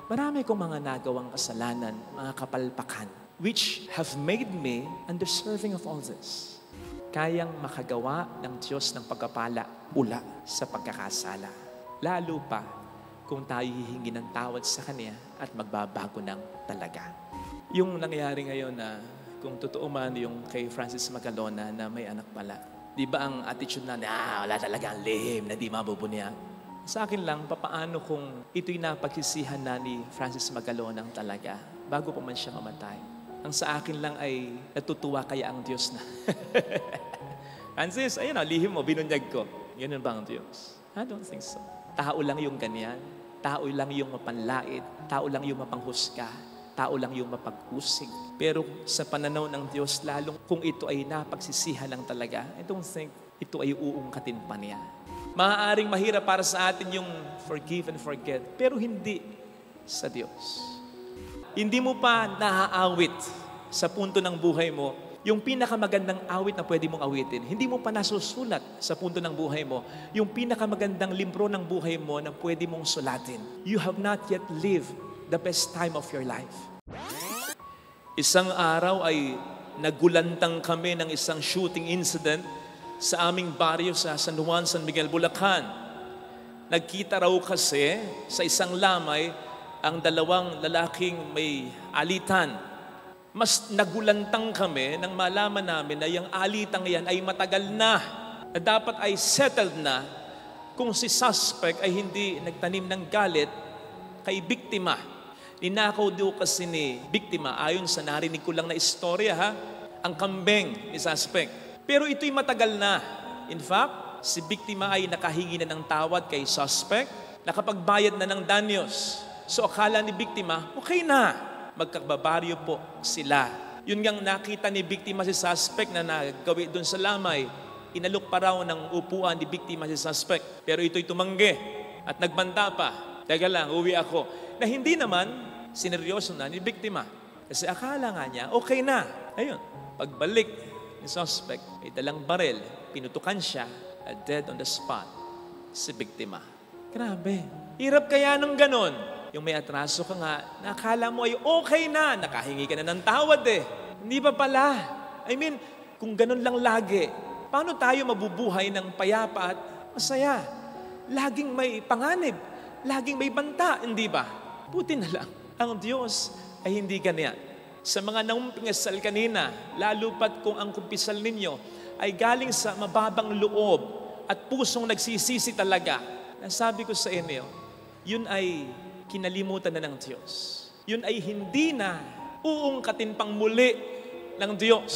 Marami kong mga nagawang kasalanan, mga kapalpakan, which have made me undeserving of all this. Kayang makagawa ng Diyos ng pagpapala ula sa pagkakasala. Lalo pa kung tayo hihingi ng tawad sa Kanya at magbabago ng talaga. Yung nangyayari ngayon na kung totoo man yung kay Francis Magalona na may anak pala. Di ba ang attitude na, wala talaga ang lihim na di mabubunyag. Sa akin lang, papaano kung ito'y napagsisihan na ni Francis Magalona talaga bago pa man siya mamatay. Ang sa akin lang ay natutuwa kaya ang Diyos na. Francis, ayun lihim mo, binunyag ko. Ganun ba ang Diyos? I don't think so. Tao lang yung ganyan. Tao lang yung mapanlait. Tao lang yung mapanghusga. Tao lang yung mapag-usig. Pero sa pananaw ng Diyos, lalong kung ito ay napagsisihan lang talaga, I don't think ito ay uungkatin pa niya. Maaaring mahirap para sa atin yung forgive and forget, pero hindi sa Diyos. Hindi mo pa naaawit sa punto ng buhay mo, yung pinakamagandang awit na pwede mong awitin. Hindi mo pa nasusulat sa punto ng buhay mo, yung pinakamagandang libro ng buhay mo na pwede mong sulatin. You have not yet lived the best time of your life. Isang araw ay nagulantang kami ng isang shooting incident sa aming baryo sa San Juan, San Miguel, Bulacan. Nagkita raw kasi sa isang lamay ang dalawang lalaking may alitan. Mas nagulantang kami nang malaman namin na yung alitang yan ay matagal na dapat ay settled na kung si suspect ay hindi nagtanim ng galit kay biktima. Ninakaw daw kasi ni biktima, ayon sa narinig ko lang na istorya ang kambing ni suspect. Pero ito'y matagal na. In fact, si biktima ay nakahingi na ng tawad kay suspect, nakapagbayad na ng danyos. So akala ni biktima, okay na, magkababaryo po sila. Yun ngang nakita ni biktima si suspect na nagawi doon sa lamay, inalok pa raw ng upuan ni biktima si suspect. Pero ito'y tumanggi at nagbanta pa. Teka lang, uwi ako. Na hindi naman sineryoso na ni biktima. Kasi akala nga niya, okay na. Ayun, pagbalik ni suspect, may dalang barel, pinutukan siya, dead on the spot, si biktima. Grabe. Hirap kaya ng ganon. Yung may atraso ka nga, nakala mo ay okay na, nakahingi ka na ng tawad Hindi pa pala. I mean, kung ganon lang lagi, paano tayo mabubuhay ng payapa at masaya? Laging may panganib. Laging may banta, hindi ba? Buti na lang, ang Diyos ay hindi ganyan. Sa mga naumpisal kanina, lalo pat kung ang kumpisal ninyo ay galing sa mababang loob at pusong nagsisisi talaga. Nasabi ko sa inyo, yun ay kinalimutan na ng Diyos. Yun ay hindi na uungkatin pang muli ng Diyos.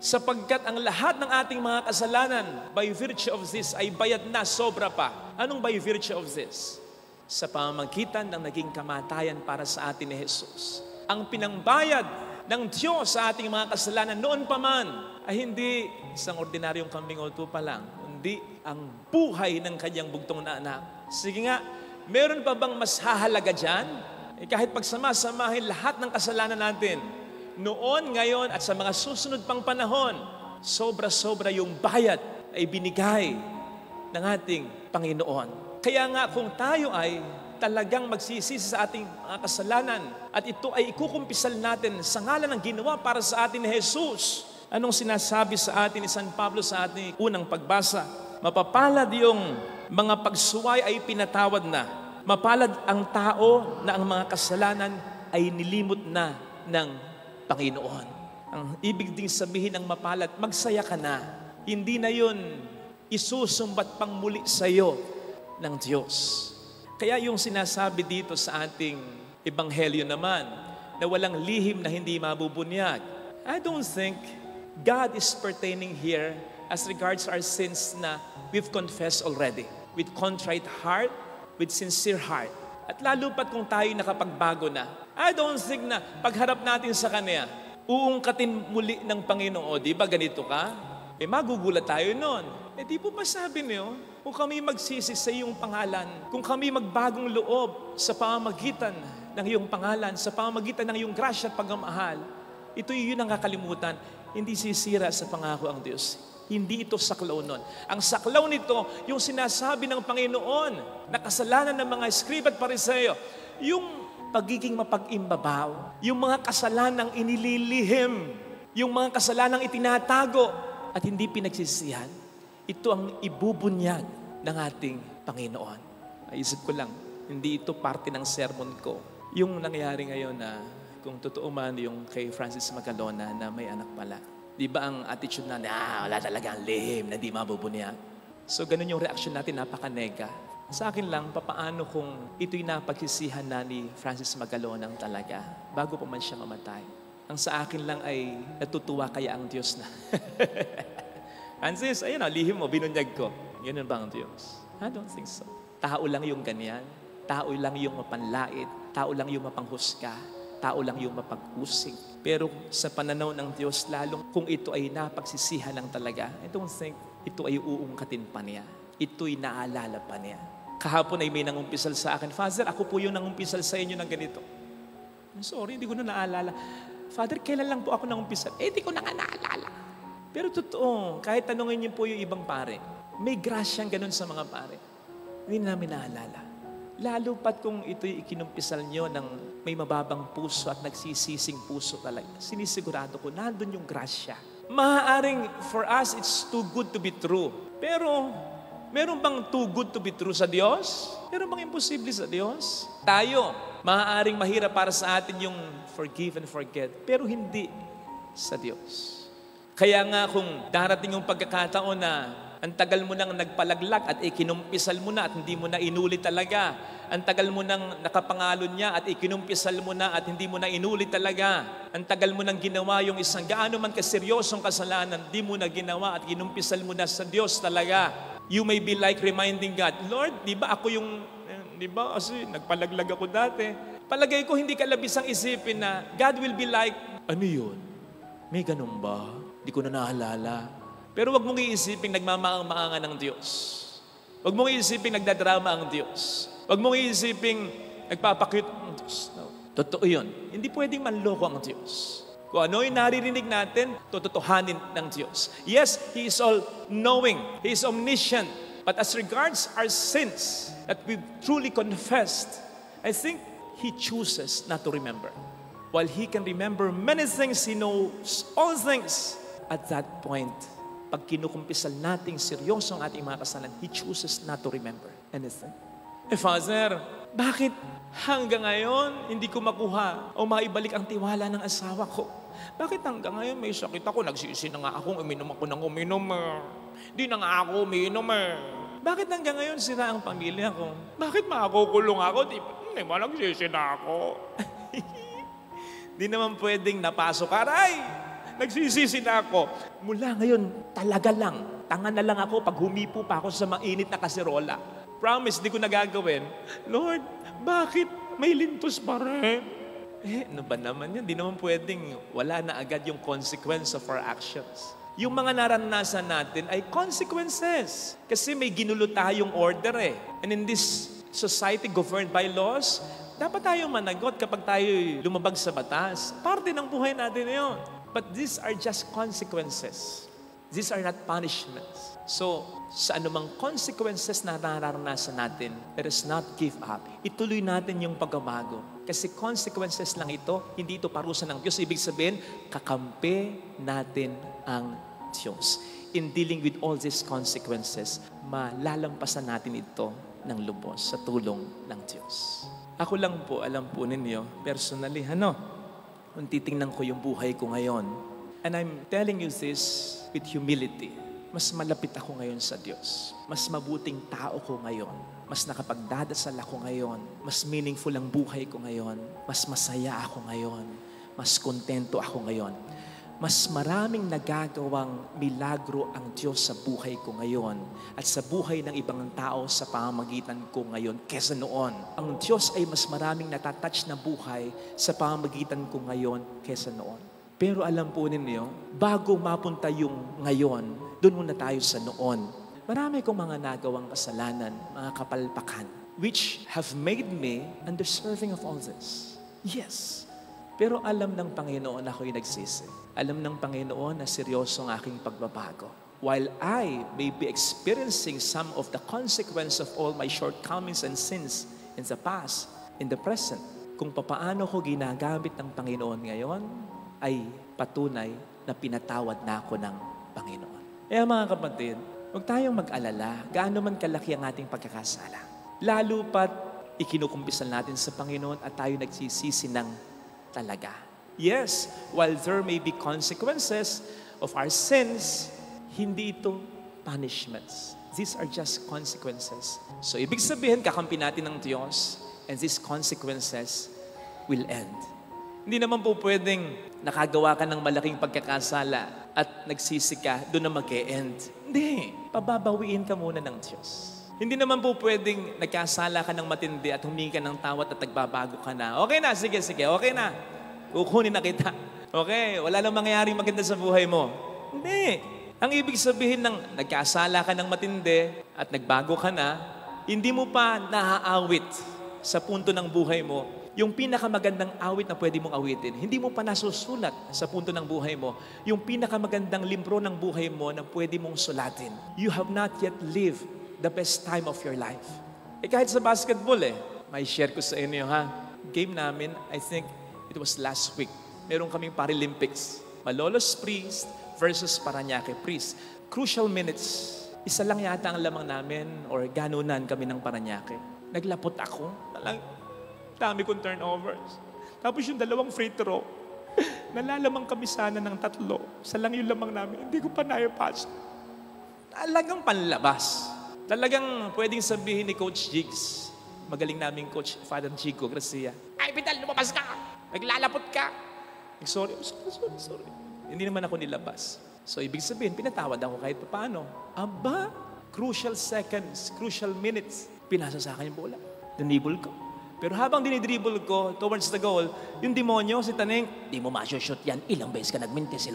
Sapagkat ang lahat ng ating mga kasalanan, by virtue of this, ay bayad na sobra pa. Anong by virtue of this? Sa pamamagitan ng naging kamatayan para sa atin ni Jesus. Ang pinangbayad ng Diyos sa ating mga kasalanan noon pa man, ay hindi isang ordinaryong kambing o tupa lang, kundi ang buhay ng kanyang bugtong na anak. Sige nga, meron pa bang mas hahalaga dyan? Kahit pagsama-samahin lahat ng kasalanan natin, noon, ngayon, at sa mga susunod pang panahon, sobra-sobra yung bayad ay binigay ng ating Panginoon. Kaya nga kung tayo ay talagang magsisisi sa ating mga kasalanan at ito ay ikukumpisal natin sa ngalan ng ginawa para sa atin ni Jesus, anong sinasabi sa atin ni San Pablo sa ating unang pagbasa? Mapapalad yung mga pagsuway ay pinatawad na. Mapalad ang tao na ang mga kasalanan ay nilimot na ng Panginoon. Ang ibig ding sabihin ng mapalad, magsaya ka na. Hindi na yun isusumbat pang muli sa iyo ng Diyos. Kaya yung sinasabi dito sa ating ebanghelyo naman, na walang lihim na hindi mabubunyag, I don't think God is pertaining here as regards our sins na we've confessed already. With contrite heart, with sincere heart. At lalo pat kung tayo nakapagbago na, I don't think na pagharap natin sa Kanya, uungkatin muli ng Panginoon. Di ba ganito ka? Magugulat tayo noon. Di po ba sabi niyo, kung kami magsisi sa iyong pangalan, kung kami magbagong loob sa pamamagitan ng iyong pangalan, sa pamamagitan ng iyong grasya at pagmamahal, ito yun ang kakalimutan. Hindi sisira sa pangako ang Diyos. Hindi ito saklaw nun. Ang saklaw nito, yung sinasabi ng Panginoon na kasalanan ng mga Eskrib at Pariseo, yung pagiging mapag-imbabaw, yung mga kasalanang inililihim, yung mga kasalanang itinatago at hindi pinagsisihan, ito ang ibubunyag ng ating Panginoon. Naisip ko lang, hindi ito parte ng sermon ko. Yung nangyari ngayon na kung totoo man yung kay Francis Magalona na may anak pala. Di ba ang attitude na, wala talaga ang lihim na di mabubunyag. So ganun yung reaction natin, napaka-nega. Sa akin lang, papaano kung ito'y napagsisihan na ni Francis Magalonang talaga bago pa man siya mamatay. Ang sa akin lang ay natutuwa kaya ang Diyos na. Francis, ayun lihim mo, binunyag ko. Ganun ba ang Diyos? I don't think so. Tao lang yung ganyan. Tao lang yung mapanlait. Tao lang yung mapanghusga. Tao lang yung mapag-usig. Pero sa pananaw ng Diyos, lalong kung ito ay napagsisihan lang talaga, I don't think ito ay uungkatin pa niya. Ito'y naalala pa niya. Kahapon ay may nangumpisal sa akin, Father, ako po yung nangumpisal sa inyo ng ganito. Sorry, hindi ko na naalala. Father, kailan lang po ako nangumpisal? Hindi ko na nga naalala. Pero totoo, kahit tanungin niyo po yung ibang pare, may grasyang ganun sa mga pare. Hindi namin naalala. Lalo pat kung ito'y ikinumpisal nyo ng may mababang puso at nagsisising puso talaga. Sinisigurado ko, nandun yung grasya. Maaaring for us, it's too good to be true. Pero, meron bang too good to be true sa Diyos? Meron bang imposible sa Diyos? Tayo, maaaring mahirap para sa atin yung forgive and forget, pero hindi sa Diyos. Kaya nga kung darating yung pagkakataon na ang tagal mo nang nagpalaglag at ikinumpisal mo na at hindi mo na inulit talaga. Ang tagal mo nang nakapangalon niya at ikinumpisal mo na at hindi mo na inulit talaga. Ang tagal mo nang ginawa yung isang gaano man kaseryosong kasalanan, hindi mo na ginawa at kinumpisal mo na sa Diyos talaga. You may be like reminding God, Lord, di ba ako yung, di ba kasi nagpalaglag ako dati. Palagay ko hindi ka labisang isipin na God will be like, ano yun? May ganun ba? Di ko na naalala. Pero wag mong iisipin nagmamaang-maangan ng Diyos. Wag mong iisipin nagdadrama ang Diyos. Wag mong iisipin nagpapakit ang Diyos. No. Totoo yun. Hindi pwedeng manloko ang Diyos. Kung ano yung naririnig natin, tototohanin ng Diyos. Yes, He is all-knowing. He is omniscient. But as regards our sins that we've truly confessed, I think He chooses not to remember. While He can remember many things, He knows all things. At that point, pag kinukumpisal nating seryoso ang ating mga kasalanan, He chooses not to remember anything. Father, bakit hanggang ngayon hindi ko makuha o maibalik ang tiwala ng asawa ko? Bakit hanggang ngayon may sakit ako? Nagsisi na nga akong uminom ako ng uminom. Di na nga ako uminom. Bakit hanggang ngayon sira ang pamilya ko? Bakit makukulong ako? Di ba nagsisi na ako? Di naman pwedeng napasok. Aray! Nagsisisi na ako. Mula ngayon, talaga lang. Tanga na lang ako pag humipo pa ako sa mainit na kaserola. Promise, di ko nagagawin. Lord, bakit may lintos pa rin? Ano ba naman yan? Di naman pwedeng wala na agad yung consequence of our actions. Yung mga naranasan natin ay consequences. Kasi may ginulo tayong order And in this society governed by laws, dapat tayong managot kapag tayo lumabag sa batas. Parte ng buhay natin yun. But these are just consequences. These are not punishments. So, sa anumang consequences na nararanasan natin, let us not give up. Ituloy natin yung pagbabago. Kasi consequences lang ito, hindi ito parusa ng Diyos. Ibig sabihin, kakampi natin ang Diyos. In dealing with all these consequences, malalampasan natin ito ng lubos sa tulong ng Diyos. Ako lang po, alam po ninyo, personally, kung titingnan ko yung buhay ko ngayon, and I'm telling you this with humility, mas malapit ako ngayon sa Diyos. Mas mabuting tao ko ngayon. Mas nakapagdadasal ako ngayon. Mas meaningful ang buhay ko ngayon. Mas masaya ako ngayon. Mas kontento ako ngayon. Mas maraming nagagawang milagro ang Diyos sa buhay ko ngayon at sa buhay ng ibang tao sa pamamagitan ko ngayon kesa noon. Ang Diyos ay mas maraming natatouch na buhay sa pamamagitan ko ngayon kesa noon. Pero alam po ninyo, bago mapunta yung ngayon, doon muna tayo sa noon. Marami kong mga nagawang kasalanan, mga kapalpakan, which have made me undeserving of all this. Yes. Pero alam ng Panginoon na ako'y nagsisi. Alam ng Panginoon na seryoso ang aking pagbabago. While I may be experiencing some of the consequence of all my shortcomings and sins in the past, in the present. Kung papaano ko ginagamit ng Panginoon ngayon, ay patunay na pinatawad na ako ng Panginoon. Kaya mga kapatid, huwag tayong mag-alala gaano man kalaki ang ating pagkakasala. Lalo pat ikinukumpisal natin sa Panginoon at tayo nagsisisi ng talaga. Yes, while there may be consequences of our sins, hindi ito punishments. These are just consequences. So, ibig sabihin, kakampi natin ng Diyos, and these consequences will end. Hindi naman po pwedeng nakagawa ka ng malaking pagkakasala at nagsisi ka, doon na mag-e-end. Hindi. Pababawiin ka muna ng Diyos. Hindi naman po pwedeng nagkasala ka ng matindi at humingi ka ng tawad at nagbabago ka na. Okay na, sige, okay na. Kukunin na kita. Okay, wala nang mangyayaring maganda sa buhay mo. Hindi. Ang ibig sabihin ng nagkasala ka ng matindi at nagbago ka na, hindi mo pa naaawit sa punto ng buhay mo yung pinakamagandang awit na pwede mong awitin. Hindi mo pa nasusulat sa punto ng buhay mo yung pinakamagandang libro ng buhay mo na pwede mong sulatin. You have not yet lived the best time of your life. Kahit sa basketball may share ko sa inyo game namin, I think it was last week. Meron kaming Paralympics. Malolos Priest versus Parañaque Priest. Crucial minutes. Isa lang yata ang lamang namin or ganunan kami ng Parañaque. Naglapot ako. Dami kong turnovers. Tapos yung 2 free throw. Nalalamang kami sana ng 3. Isa lang yung lamang namin. Hindi ko pa na-pass. Talagang panlabas. Talagang pwedeng sabihin ni Coach Jigs, magaling naming Coach Father Chico Gracia, ay, Vidal, lumabas ka! Naglalapot ka! Sorry. Hindi naman ako nilabas. So, ibig sabihin, pinatawad ako kahit paano. Aba, crucial seconds, crucial minutes, pinasa sa akin yung bola. Dinibol ko. Pero habang dinidribble ko towards the goal, yung demonyo, si Taneng, di mo ma-shoot yan. Ilang beses ka nagmintis.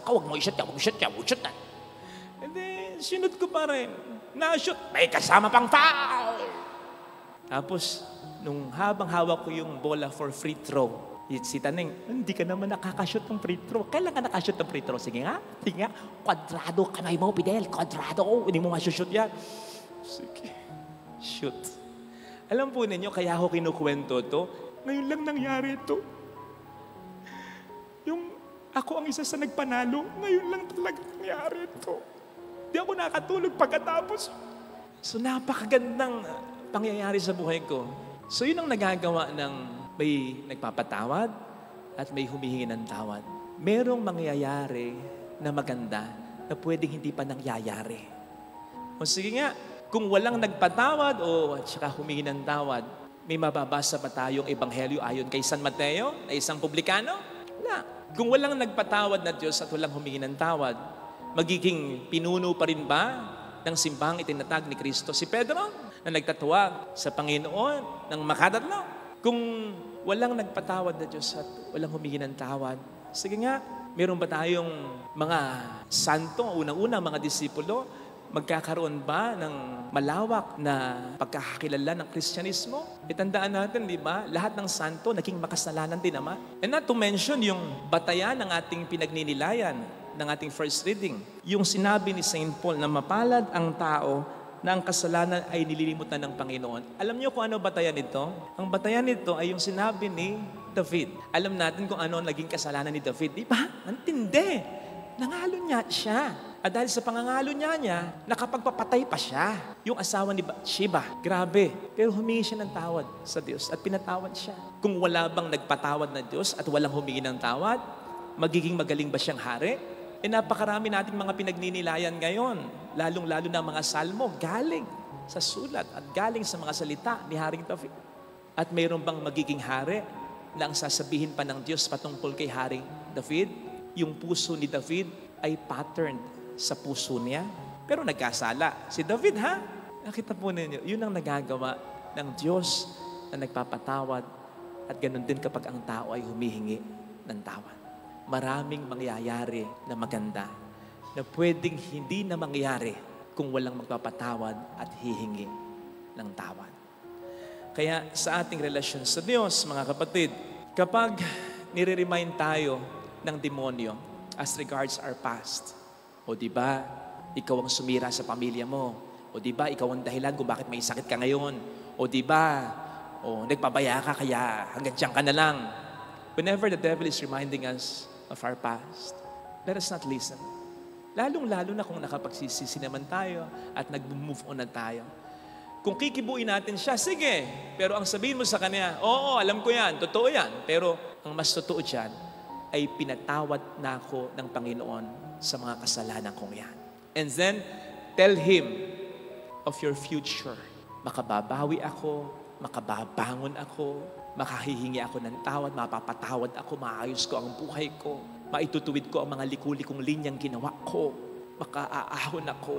Huwag mo i-shoot yan. And then, sinut ko pa rin. Na-shoot, may kasama pang foul! Tapos, nung habang hawak ko yung bola for free throw, si Taneng, hindi ka naman nakakashoot ng free throw. Kailan ka nakashoot ng free throw? Sige nga. Kwadrado kamay mo, Fidel. Kwadrado. Hindi mo ma-shoot yan. Sige. Shoot. Alam po ninyo, kaya ako kinukwento to, ngayon lang nangyari ito. Yung ako ang isa sa nagpanalo, ngayon lang talaga nangyari ito. Di ako nakatulog pagkatapos. So, napakagandang pangyayari sa buhay ko. So, yun ang nagagawa ng may nagpapatawad at may humihingi ng tawad. Merong mangyayari na maganda na pwedeng hindi pa nangyayari. O sige nga, kung walang nagpatawad o at saka humingi ng tawad, may mababasa pa tayong ebanghelyo ayon kay San Mateo na isang publikano? Wala. Kung walang nagpatawad na Diyos at walang humingi ng tawad, magiging pinuno pa rin ba ng simbahang itinatag ni Kristo si Pedro na nagtatuwag sa Panginoon ng makadatlo? Kung walang nagpatawad na Diyos at walang humingi ng tawad, sige nga, meron ba tayong mga santo, unang-una mga disipulo, magkakaroon ba ng malawak na pagkakakilala ng Kristyanismo? Itandaan natin, di ba? Lahat ng santo naging makasalanan din naman. And not to mention yung batayan ng ating pinagninilayan ng ating first reading. Yung sinabi ni St. Paul na mapalad ang tao na ang kasalanan ay nililimutan ng Panginoon. Alam niyo kung ano batayan nito? Ang batayan nito ay yung sinabi ni David. Alam natin kung ano ang naging kasalanan ni David. Di ba? Antindi. Nangalo niya siya. At dahil sa pangangalo niya, nakapagpapatay pa siya. Yung asawa ni Bathsheba. Grabe. Pero humingi siya ng tawad sa Diyos at pinatawad siya. Kung wala bang nagpatawad na Diyos at walang humingi ng tawad, magiging magaling ba siyang hari? Napakarami nating mga pinagninilayan ngayon, lalong-lalo na mga salmo, galing sa sulat at galing sa mga salita ni Haring David. At mayroon bang magiging hari na ang sasabihin pa ng Diyos patungkol kay Haring David? Yung puso ni David ay patterned sa puso niya. Pero nagkasala. Si David, nakita po ninyo, yun ang nagagawa ng Diyos na nagpapatawad at ganun din kapag ang tao ay humihingi ng tawad. Maraming mangyayari na maganda na pwedeng hindi na mangyayari kung walang magpapatawad at hihingi ng tawad. Kaya sa ating relasyon sa Diyos, mga kapatid, kapag nire-remind tayo ng demonyo as regards our past, o di ba, ikaw ang sumira sa pamilya mo, o di ba, ikaw ang dahilan kung bakit may sakit ka ngayon, o di ba, O nagpabaya ka kaya hanggang diyan ka na lang. Whenever the devil is reminding us of our past, let us not listen. Lalong-lalo na kung nakapagsisisi naman tayo at nag-move on na tayo. Kung kikibuin natin siya, sige. Pero ang sabihin mo sa kanya, oo, alam ko yan, totoo yan. Pero ang mas totoo dyan ay pinatawad na ako ng Panginoon sa mga kasalanan kong yan. And then, tell Him of your future. Makababawi ako, makababangon ako, makahihingi ako ng tawad, mapapatawad ako, maayos ko ang buhay ko, maitutuwid ko ang mga liku-likong linyang ginawa ko, makaaahon ako.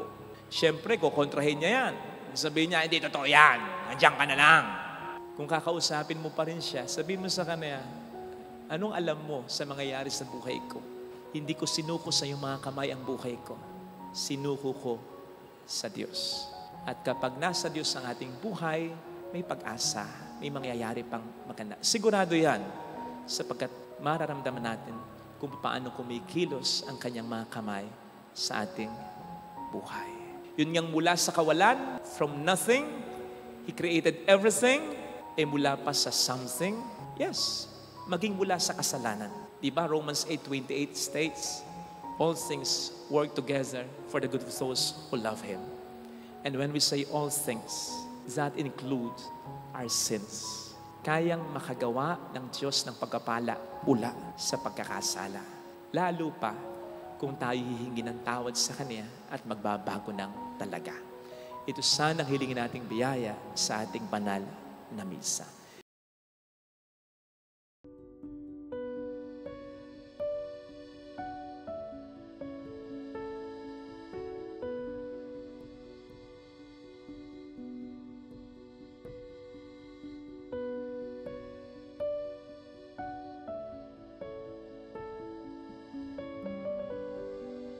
Siyempre, kukontrahin niya yan. Sabihin niya, hindi totoo yan, nandiyan ka na lang. Kung kakausapin mo pa rin siya, sabihin mo sa kanya, anong alam mo sa mangyayari sa buhay ko? Hindi ko sinuko sa iyong mga kamay ang buhay ko. Sinuko ko sa Diyos. At kapag nasa Diyos ang ating buhay, may pag-asa, may mangyayari pang maganda. Sigurado yan, sapagkat mararamdaman natin kung paano kumikilos ang kanyang mga kamay sa ating buhay. Yun ngang mula sa kawalan, from nothing, He created everything, mula pa sa something, yes, maging mula sa kasalanan. Diba Romans 8:28 states, all things work together for the good of those who love Him. And when we say all things, that includes our sins. Kayang makagawa ng Diyos ng pagkapala mula sa pagkakasala. Lalo pa kung tayo hihingi ng tawad sa Kanya at magbabago ng talaga. Ito sanang hilingin nating biyaya sa ating banal na misa.